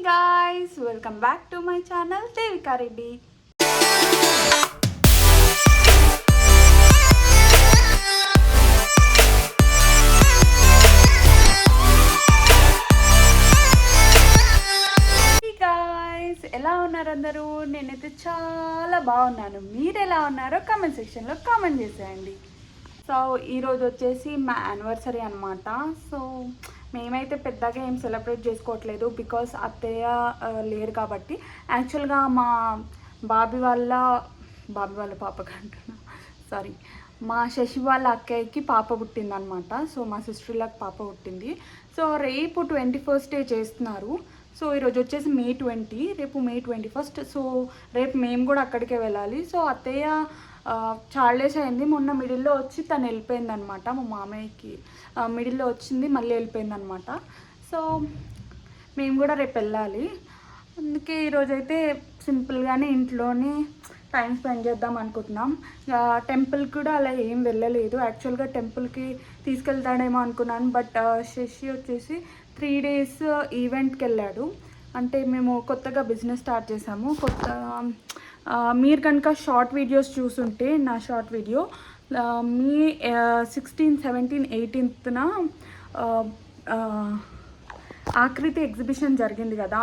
guys, welcome back to my channel Devika Reddy. Hey guys, ఎలా ఉన్నారు అందరూ? నేనైతే చాలా బాగున్నాను. మీరు ఎలా ఉన్నారో కామెంట్ సెక్షన్లో కామెంట్ చేసేయండి. సో ఈరోజు వచ్చేసి మా యానివర్సరీ అనమాట. సో మేమైతే పెద్దగా ఏం సెలబ్రేట్ చేసుకోవట్లేదు బికాస్ అత్తయ్య లేరు కాబట్టి. యాక్చువల్గా మా బాబీ వాళ్ళ పాపకి అంటున్నా, సారీ, మా శశి వాళ్ళ అక్కయ్యకి పాప పుట్టిందనమాట. సో మా సిస్టర్లకు పాప పుట్టింది. సో రేపు 21st చేస్తున్నారు. సో ఈరోజు వచ్చేసి May 20, రేపు May 21. సో రేపు మేము కూడా అక్కడికే వెళ్ళాలి. సో అత్తయ్య చాలా డేస్ అయింది. మొన్న మిడిల్లో వచ్చి తను వెళ్ళిపోయింది అనమాట. మా మామయ్యకి మిడిల్లో వచ్చింది, మళ్ళీ వెళ్ళిపోయింది అనమాట. సో మేము కూడా రేపు వెళ్ళాలి. అందుకే ఈరోజైతే సింపుల్గానే ఇంట్లోనే టైం స్పెండ్ చేద్దాం అనుకుంటున్నాం. టెంపుల్ కూడా అలా ఏం వెళ్ళలేదు. యాక్చువల్గా టెంపుల్కి తీసుకెళ్తాడేమో అనుకున్నాను, బట్ శశి వచ్చేసి 3 days ఈవెంట్కి వెళ్ళాడు. అంటే మేము కొత్తగా బిజినెస్ స్టార్ట్ చేసాము. మీరు కనుక షార్ట్ వీడియోస్ చూసుంటే నా షార్ట్ వీడియో మీ 16, 17, 18న ఆకృతి ఎగ్జిబిషన్ జరిగింది కదా,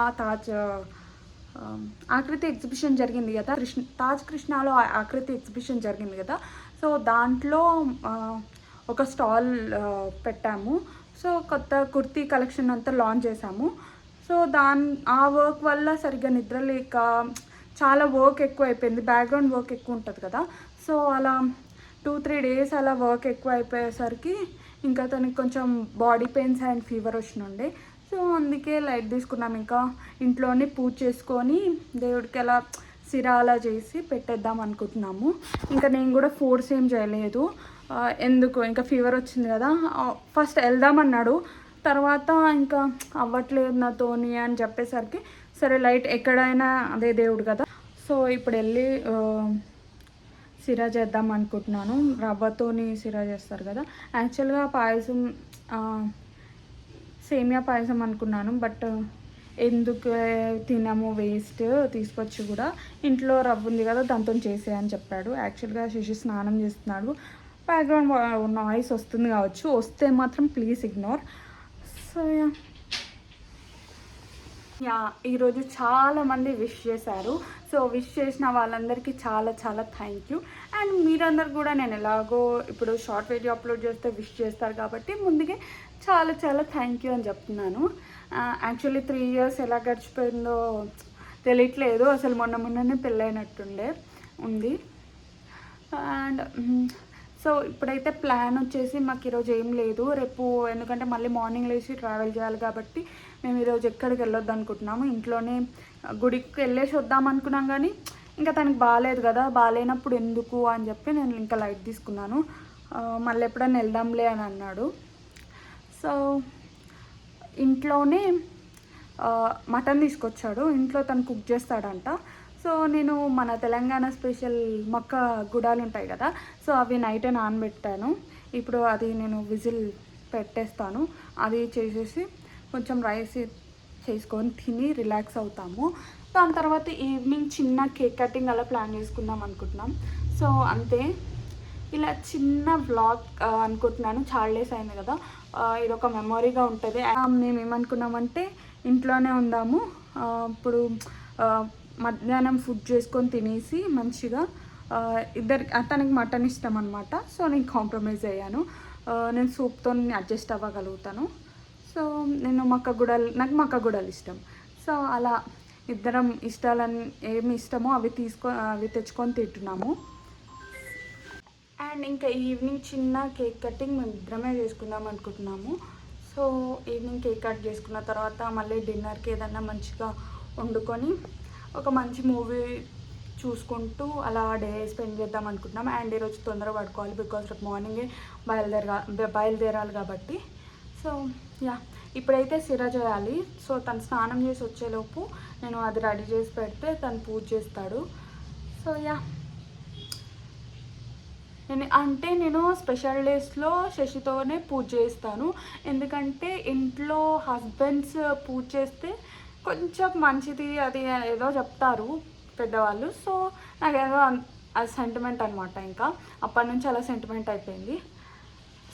ఆకృతి ఎగ్జిబిషన్ జరిగింది కదా, తాజ్ కృష్ణాలో ఆకృతి ఎగ్జిబిషన్ జరిగింది కదా. సో దాంట్లో ఒక స్టాల్ పెట్టాము. సో కొత్త కుర్తీ కలెక్షన్ అంతా లాంచ్ చేసాము. సో ఆ వర్క్ వల్ల సరిగ్గా నిద్ర లేక చాలా వర్క్ ఎక్కువ అయిపోయింది. బ్యాక్గ్రౌండ్ వర్క్ ఎక్కువ ఉంటుంది కదా. సో అలా 2-3 days అలా వర్క్ ఎక్కువ అయిపోయేసరికి ఇంకా తనకి కొంచెం బాడీ పెయిన్స్ అండ్ ఫీవర్ వచ్చినుండే. సో అందుకే లైట్ తీసుకున్నాం. ఇంకా ఇంట్లోనే పూజ చేసుకొని దేవుడికి అలా సిరా అలా చేసి పెట్టేద్దాం అనుకుంటున్నాము. ఇంకా నేను కూడా ఫోర్స్ ఏం చేయలేదు. ఎందుకు, ఇంకా ఫీవర్ వచ్చింది కదా. ఫస్ట్ వెళ్దామన్నాడు, తర్వాత ఇంకా అవ్వట్లేదు నాతోని అని చెప్పేసరికి సరే లైట్ ఎక్కడైనా అదే దేవుడు కదా. సో ఇప్పుడు వెళ్ళి సిరా చేద్దాం అనుకుంటున్నాను. రవ్వతోని సిరా చేస్తారు కదా. యాక్చువల్గా పాయసం సేమియా పాయసం అనుకున్నాను, బట్ ఎందుకు తినము వేస్ట్, తీసుకొచ్చి కూడా ఇంట్లో రవ్వ ఉంది కదా దాంతో చేసేయని చెప్పాడు. యాక్చువల్గా శశి స్నానం చేస్తున్నాడు. బ్యాక్గ్రౌండ్ నాయిస్ వస్తుంది కావచ్చు, వస్తే మాత్రం ప్లీజ్ ఇగ్నోర్. సో ఈరోజు చాలామంది విష్ చేశారు. సో విష్ చేసిన వాళ్ళందరికీ చాలా చాలా థ్యాంక్ యూ. అండ్ మీరందరు కూడా నేను ఎలాగో ఇప్పుడు షార్ట్ వీడియో అప్లోడ్ చేస్తే విష్ చేస్తారు కాబట్టి ముందుగా చాలా చాలా థ్యాంక్ యూ అని చెప్తున్నాను. యాక్చువల్లీ 3 years ఎలా గడిచిపోయిందో తెలియట్లేదు. అసలు మొన్ననే పెళ్ళైనట్టుండే ఉంది. అండ్ సో ఇప్పుడైతే ప్లాన్ వచ్చేసి మాకు ఈరోజు ఏం లేదు. రేపు ఎందుకంటే మళ్ళీ మార్నింగ్ లేచి ట్రావెల్ చేయాలి కాబట్టి మేము ఈరోజు ఎక్కడికి వెళ్ళొద్దు అనుకుంటున్నాము. ఇంట్లోనే గుడికి వెళ్ళేసి వద్దాం అనుకున్నాం, కానీ ఇంకా తనకి బాగాలేదు కదా, బాగాలేనప్పుడు ఎందుకు అని చెప్పి నేను ఇంకా లైట్ తీసుకున్నాను. మళ్ళీ ఎప్పుడైనా వెళ్దాంలే అని అన్నాడు. సో ఇంట్లోనే మటన్ తీసుకొచ్చాడు. ఇంట్లో తను కుక్ చేస్తాడంట. సో నేను మన తెలంగాణ స్పెషల్ మక్క గుడాలు ఉంటాయి కదా, సో అవి నైటే నానబెట్టాను. ఇప్పుడు అది నేను విజిల్ పెట్టేస్తాను. అది చేసేసి కొంచెం రైస్ చేసుకొని తిని రిలాక్స్ అవుతాము. దాని తర్వాత ఈవినింగ్ చిన్న కేక్ కటింగ్ అలా ప్లాన్ చేసుకుందాం అనుకుంటున్నాం. సో అంతే, ఇలా చిన్న వ్లాగ్ అనుకుంటున్నాను. చాలా డేస్ అయింది కదా, ఇది ఒక మెమొరీగా ఉంటుంది. మేము ఏమనుకున్నామంటే ఇంట్లోనే ఉందాము. ఇప్పుడు మధ్యాహ్నం ఫుడ్ చేసుకొని తినేసి మంచిగా అతనికి మటన్ ఇష్టం అనమాట. సో నేను కాంప్రమైజ్ అయ్యాను. నేను సూప్తో అడ్జస్ట్ అవ్వగలుగుతాను. సో నాకు మక్క గుడలు ఇష్టం. సో అలా ఇద్దరం ఇష్టాలని ఏమి ఇష్టమో అవి తెచ్చుకొని తింటున్నాము. అండ్ ఇంకా ఈవినింగ్ చిన్న కేక్ కటింగ్ మేము ఇద్దరమే చేసుకుందాం అనుకుంటున్నాము. సో ఈవినింగ్ కేక్ కట్ చేసుకున్న తర్వాత మళ్ళీ డిన్నర్కి ఏదన్నా మంచిగా వండుకొని ఒక మంచి మూవీ చూసుకుంటూ అలా డే స్పెండ్ చేద్దాం అనుకుంటున్నాం. అండ్ ఈరోజు తొందరగా పడుకోవాలి బికాజ్ రేపు మార్నింగే బయలుదేరాలి కాబట్టి. సో ఇప్పుడైతే సిరా చేయాలి. సో తను స్నానం చేసి వచ్చేలోపు నేను అది రెడీ చేసి పెడితే తను పూజ చేస్తాడు. సో నేను స్పెషల్ డేస్లో శశితోనే పూజ చేస్తాను. ఎందుకంటే ఇంట్లో హస్బెండ్స్ పూజ చేస్తే కొంచెం మంచిది అది ఏదో చెప్తారు పెద్దవాళ్ళు. సో నాకేదో అది సెంటిమెంట్ అనమాట. ఇంకా అప్పటి నుంచి అలా సెంటిమెంట్ అయిపోయింది.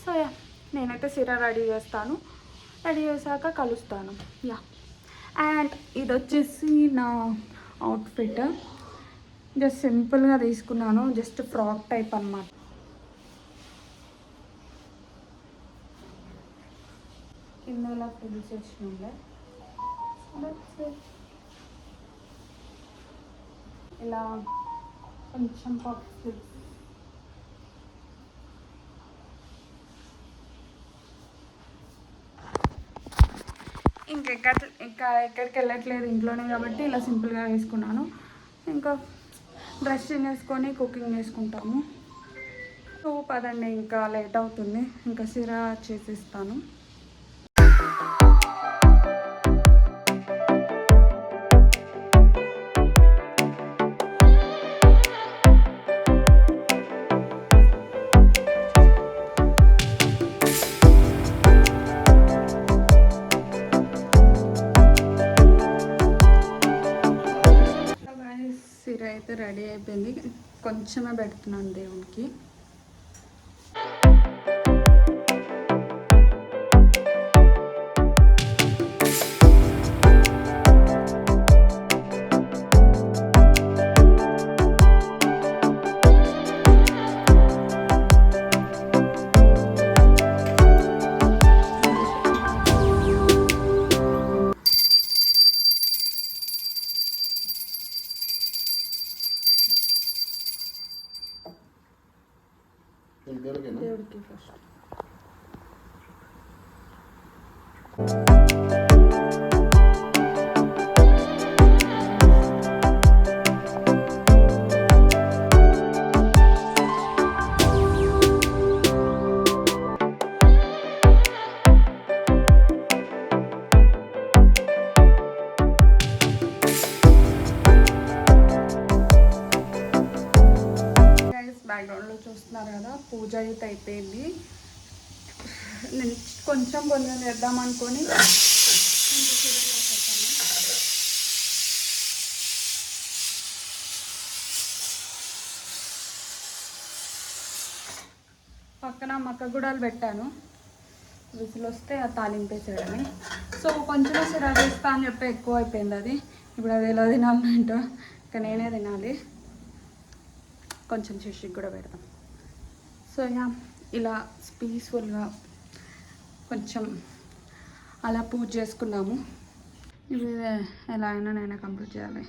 సో యా, నేనైతే సిరా రెడీ చేస్తాను. రెడీ చేశాక కలుస్తాను. యా, అండ్ ఇది వచ్చేసి నా అవుట్ఫిట్. జస్ట్ సింపుల్గా తీసుకున్నాను, జస్ట్ ఫ్రాక్ టైప్ అనమాట. ఇందులో ఫుల్ చేసినాంలే. ఇలా కొంచెం పప్పు ఇంకా ఎక్కడికి వెళ్ళట్లేదు, ఇంట్లోనే కాబట్టి ఇలా సింపుల్గా వేసుకున్నాను. ఇంకా బ్రష్ చేసుకొని కుకింగ్ చేసుకుంటాము. సో పదండి, ఇంకా లేట్ అవుతుంది. ఇంకా సిరా చేసిస్తాను. సిరా అయితే రెడీ అయిపోయింది. కొంచెమే పెడుతున్నాను దేవునికి. దేవుడికి ఫస్ట్ బ్యాక్గ్రౌండ్లో చూస్తున్నారు కదా, పూజ అయితే అయిపోయింది. నేను కొంచెం చేద్దాం అనుకొని పక్కన మక్క గుడాలు పెట్టాను. విసులు వస్తే ఆ తాలింపేసేయడమే. సో కొంచెం సిరా వేస్తా అని చెప్పి ఎక్కువ అయిపోయింది అది. ఇప్పుడు అది ఎలా తినాలంటో ఇంకా నేనే తినాలి. కొంచెం శశికి కూడా పెడతాం. సో యా, ఇలా పీస్ఫుల్గా కొంచెం అలా పూజ చేసుకున్నాము. ఇది ఎలా అయినా నేనే కంప్లీట్ చేయాలి.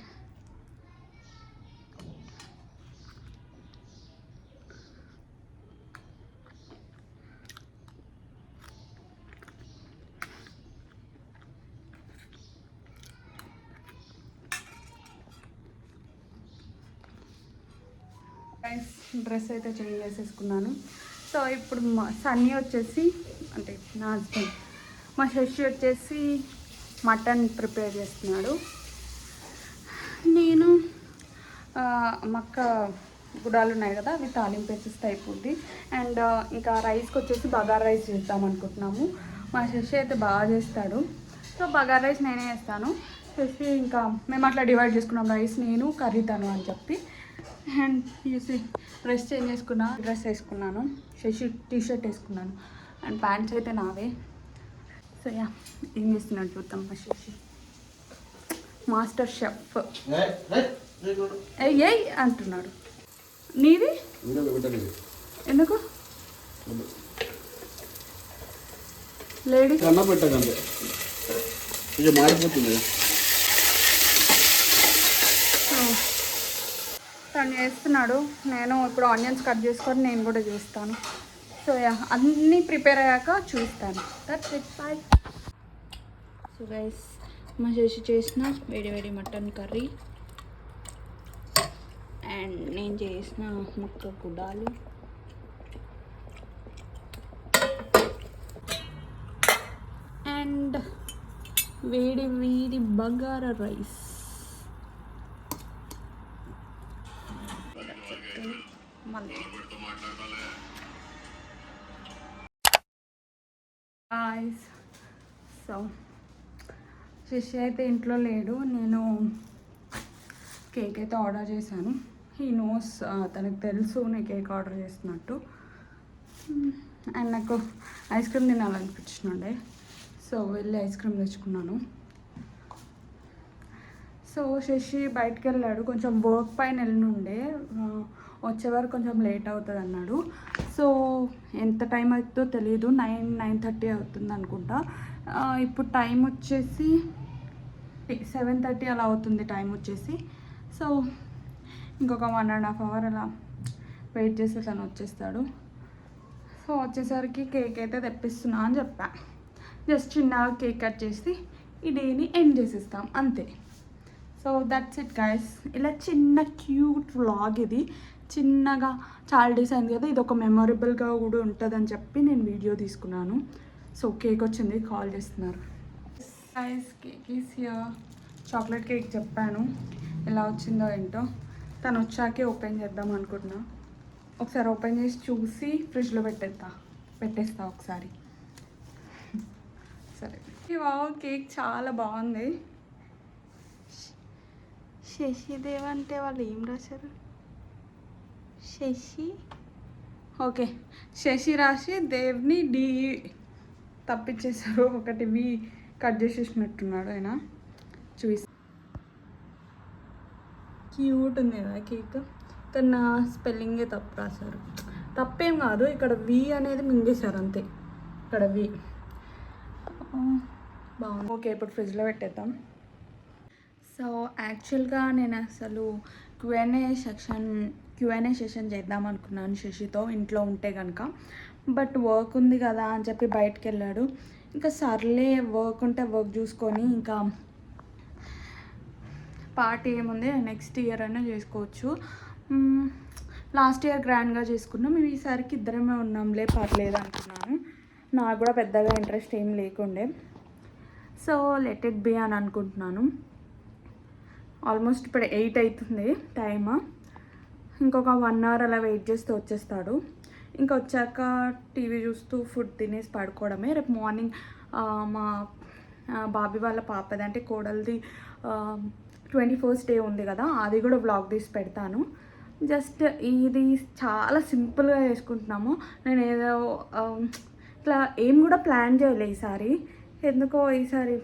డ్రెస్ అయితే చేంజ్ చేసేసుకున్నాను. సో ఇప్పుడు మా సన్నీ వచ్చేసి, అంటే నా హస్బెండ్, మా శశి వచ్చేసి మటన్ ప్రిపేర్ చేస్తున్నాడు. నేను మక్క గుడాలు ఉన్నాయి కదా, అవి తాలింపు వేసేస్తే అయిపోద్ది. అండ్ ఇంకా రైస్కి వచ్చేసి బగారా రైస్ చేద్దాం అనుకుంటున్నాము. మా శశి అయితే బాగా చేస్తాడు. సో బగారా రైస్ నేనే వేస్తాను. శశి ఇంకా మేము అట్లా డివైడ్ చేసుకున్నాం, రైస్ నేను, కర్రీ తను అని చెప్పి. అండ్ చూసి డ్రెస్ చేంజ్ చేసుకున్నా, డ్రెస్ వేసుకున్నాను, శశి టీషర్ట్ వేసుకున్నాను. అండ్ ప్యాంట్స్ అయితే నావే. సో యా, ఏం చేస్తున్నాడు చూద్దాం. మా శశి మాస్టర్ షెఫ్ ఏయ్ అంటున్నాడు. నీది ఎందుకు లేడీస్ మారిపోతుంది. తను చేస్తున్నాడు, నేను ఇప్పుడు ఆనియన్స్ కట్ చేసుకొని నేను కూడా చేస్తాను. సో యా, అన్నీ ప్రిపేర్ అయ్యాక చూస్తాను. That's it, bye. So guys, మా చేసి చేసిన వేడి వేడి మటన్ కర్రీ అండ్ నేను చేసిన ముక్క గుడాలు అండ్ వేడి వేడి బగారా రైస్. సో శశి అయితే ఇంట్లో లేడు. నేను కేక్ అయితే ఆర్డర్ చేశాను. హీ నోస్, తనకు తెలుసు నేను కేక్ ఆర్డర్ చేస్తున్నట్టు. అండ్ నాకు ఐస్ క్రీమ్ తినాలనిపించినండే, సో వెళ్ళి ఐస్ క్రీమ్ తెచ్చుకున్నాను. సో శశి బయటకు వెళ్ళాడు, కొంచెం వర్క్ పైన వెళ్ళినుండే, వచ్చే వరకు కొంచెం లేట్ అవుతుంది అన్నాడు. సో ఎంత టైం అవుతుందో తెలియదు, 9-9:30 అవుతుంది అనుకుంటా. ఇప్పుడు టైం వచ్చేసి 7:30 అలా అవుతుంది టైం వచ్చేసి. సో ఇంకొక 1.5 hour అలా వెయిట్ చేస్తే తను వచ్చేస్తాడు. సో వచ్చేసరికి కేక్ అయితే తెప్పిస్తున్నా అని చెప్పా. జస్ట్ చిన్నగా కేక్ కట్ చేసి ఈ డేని ఎండ్ చేసేస్తాం అంతే. So that's it guys. ఇలా చిన్న క్యూట్ వ్లాగ్ ఇది. చిన్నగా చాలా డేస్ అయింది కదా, ఇది ఒక మెమొరబుల్గా కూడా ఉంటుందని చెప్పి నేను వీడియో తీసుకున్నాను. సో కేక్ వచ్చింది, కాల్ చేస్తున్నారు. Guys cake is here. Chocolate cake చెప్పాను, ఎలా వచ్చిందో ఏంటో. తను వచ్చాకే ఓపెన్ చేద్దాం అనుకుంటున్నా. ఒకసారి ఓపెన్ చేసి చూసి ఫ్రిడ్జ్లో పెట్టేస్తా ఒకసారి. సరే. వావ్, కేక్ చాలా బాగుంది. శశిదేవ్ అంటే వాళ్ళు ఏం రాశారు? శశి, ఓకే, శశి రాసి దేవ్ని డి తప్పించేశారు. ఒకటి వి కట్ చేసేసినట్టున్నాడు ఆయన. చూసి క్యూట్ ఉంది కదా కేక్, కానీ నా స్పెల్లింగే తప్పు రాశారు. తప్పేం కాదు, ఇక్కడ వి అనేది మింగేశారు అంతే. ఇక్కడ వి బాగుంది. ఓకే, ఇప్పుడు ఫ్రిడ్జ్లో పెట్టేద్దాం. సో యాక్చువల్గా నేను అసలు క్యూఎన్ఏ సెషన్ చేద్దాం అనుకున్నాను శశితో, ఇంట్లో ఉంటే కనుక. బట్ వర్క్ ఉంది కదా అని చెప్పి బయటకు వెళ్ళాడు. ఇంకా సర్లే, వర్క్ ఉంటే వర్క్ చూసుకొని ఇంకా పార్టీ ఏముంది, నెక్స్ట్ ఇయర్ అయినా చేసుకోవచ్చు. లాస్ట్ ఇయర్ గ్రాండ్గా చేసుకున్నాం, ఈసారికి ఇద్దరమే ఉన్నాంలే, పర్లేదు అనుకున్నాను. నాకు కూడా పెద్దగా ఇంట్రెస్ట్ ఏం లేకుండే. సో లెట్ ఇట్ బి అని అనుకుంటున్నాను. ఆల్మోస్ట్ ఇప్పుడు 8 అవుతుంది టైమ్. ఇంకొక 1 hour అలా వెయిట్ చేస్తే వచ్చేస్తాడు. ఇంకా వచ్చాక టీవీ చూస్తూ ఫుడ్ తినేసి పడుకోవడమే. రేపు మార్నింగ్ మా బాబీ వాళ్ళ పాపది అంటే కోడలిది 21st డే ఉంది కదా, అది కూడా వ్లాగ్ తీసి పెడతాను. జస్ట్ ఇది చాలా సింపుల్గా చేసుకుంటున్నాము. నేను ఏదో ఇట్లా ఏం కూడా ప్లాన్ చేయలే ఈసారి. ఎందుకో ఈసారి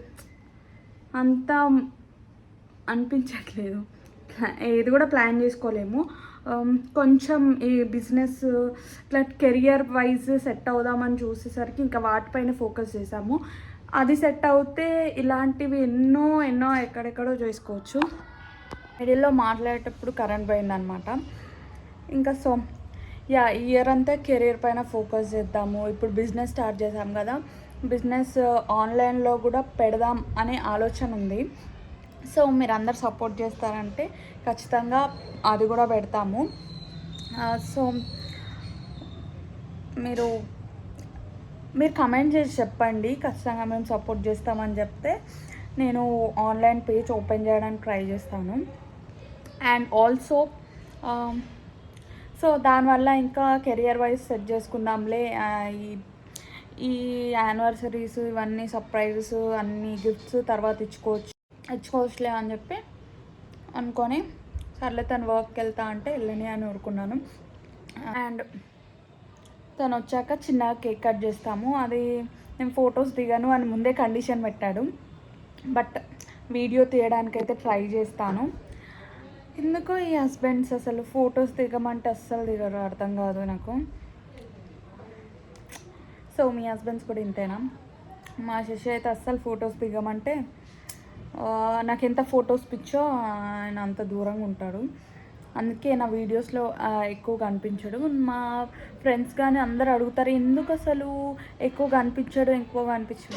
అంతా అనిపించట్లేదు, ఏది కూడా ప్లాన్ చేసుకోలేము. కొంచెం ఈ బిజినెస్ ఇట్లా కెరియర్ వైజ్ సెట్ అవుదామని చూసేసరికి ఇంకా వాటిపైన ఫోకస్ చేసాము. అది సెట్ అవుతే ఇలాంటివి ఎన్నో ఎక్కడెక్కడో చేసుకోవచ్చు. మిడిల్లో మాట్లాడేటప్పుడు కరెంట్ పోయిందనమాట. ఇంకా సో ఇయర్ అంతా కెరియర్ పైన ఫోకస్ చేద్దాము. ఇప్పుడు బిజినెస్ స్టార్ట్ చేసాం కదా, బిజినెస్ ఆన్లైన్లో కూడా పెడదాం అనే ఆలోచన ఉంది. సో మీరు అందరు సపోర్ట్ చేస్తారంటే ఖచ్చితంగా అది కూడా పెడతాము. సో మీరు కమెంట్ చేసి చెప్పండి, ఖచ్చితంగా మేము సపోర్ట్ చేస్తామని చెప్తే నేను ఆన్లైన్ పేజ్ ఓపెన్ చేయడానికి ట్రై చేస్తాను. అండ్ ఆల్సో సో దానివల్ల ఇంకా కెరియర్ వైజ్ సెట్ చేసుకుందాంలే, ఈ యానివర్సరీస్ ఇవన్నీ సర్ప్రైజెస్ అన్ని గిఫ్ట్స్ తర్వాత ఇచ్చుకోవచ్చులే అని చెప్పి అనుకొని సర్లే తను వర్క్కి వెళ్తా అంటే వెళ్ళని అని ఊరుకున్నాను. అండ్ తను వచ్చాక చిన్నగా కేక్ కట్ చేస్తాము. అది నేను ఫొటోస్ దిగాను అని ముందే కండిషన్ పెట్టాడు, బట్ వీడియో తీయడానికైతే ట్రై చేస్తాను. ఎందుకో ఈ హస్బెండ్స్ అసలు ఫొటోస్ దిగమంటే అస్సలు దిగరు, అర్థం కాదు నాకు. సో మీ హస్బెండ్స్ కూడా ఇంతేనా? మా శశి అయితే అస్సలు ఫొటోస్ దిగమంటే నాకు ఎంత ఫొటోస్ పిచ్చో ఆయన అంత దూరంగా ఉంటాడు. అందుకే నా వీడియోస్లో ఎక్కువ కనిపించడు. మా ఫ్రెండ్స్ కానీ అందరు అడుగుతారు ఎందుకు అసలు ఎక్కువ కనిపించడు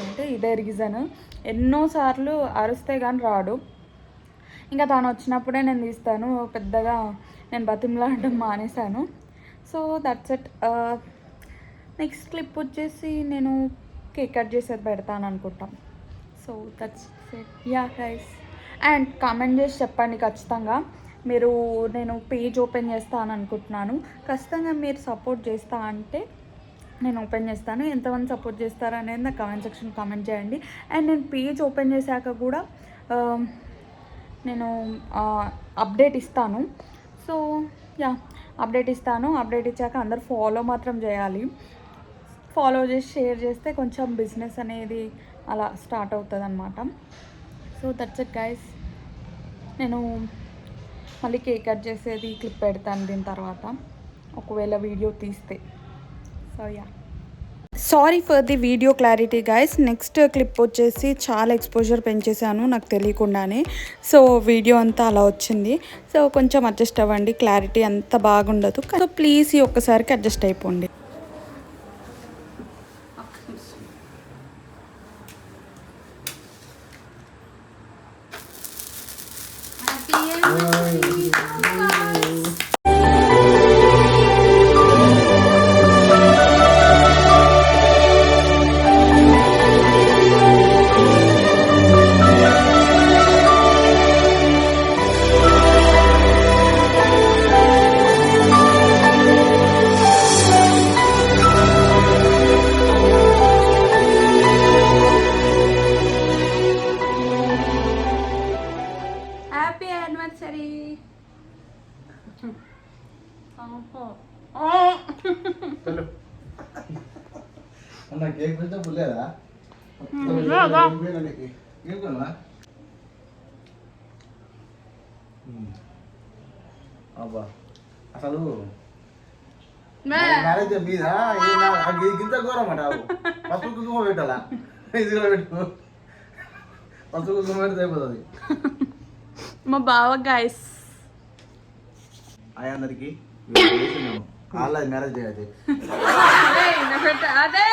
అంటే ఇదే రీజన్. ఎన్నోసార్లు అరుస్తే కానీ రాడు. ఇంకా తను వచ్చినప్పుడే నేను తీస్తాను, పెద్దగా నేను బతిమలాడడం మానేశాను. So that's it. Next clip వచ్చేసి నేను కేక్ కట్ చేసేది పెడతాను అనుకుంటాం. So that's it. Yeah guys, and comment చేసి చెప్పండి ఖచ్చితంగా. నేను పేజ్ ఓపెన్ చేస్తాను అనుకుంటున్నాను, ఖచ్చితంగా మీరు సపోర్ట్ చేస్తా అంటే నేను ఓపెన్ చేస్తాను. ఎంతమంది సపోర్ట్ చేస్తారు అనేది నా కామెంట్ సెక్షన్ కామెంట్ చేయండి. అండ్ నేను పేజ్ ఓపెన్ చేశాక కూడా నేను అప్డేట్ ఇస్తాను. సో యా, అప్డేట్ ఇస్తాను. అప్డేట్ ఇచ్చాక అందరు ఫాలో మాత్రం చేయాలి. ఫాలో చేసి షేర్ చేస్తే కొంచెం బిజినెస్ అనేది అలా స్టార్ట్ అవుతుంది అన్నమాట. So that's it guys. నేను మళ్ళీ కేక్ కట్ చేసేది క్లిప్ పెడతాను దీని తర్వాత, ఒకవేళ వీడియో తీస్తే. So yeah, sorry for the video clarity guys. Next clip వచ్చేసి చాలా ఎక్స్పోజర్ పెంచేసాను నాకు తెలియకుండానే. సో వీడియో అంతా అలా వచ్చింది. సో కొంచెం అడ్జస్ట్ అవ్వండి, క్లారిటీ అంత బాగుండదు. సో ప్లీజ్ ఈ ఒక్కసారికి అడ్జస్ట్ అయిపోండి. Happy anniversary. అన్న కేక్ పెడితే పుల్లేదా? అబ్బా అసలు మ్యారేజ్ మీద ఇంత ఘోరం అంట. పసుపు కుంకుమ పెట్టాలా? ఇది కూడా పెట్టు. పసుపు కుంకుమ పెడితే అయిపోతుంది. మా బావ గైస్ అందరికి వాళ్ళది మ్యారేజ్ చేయాలి. అదే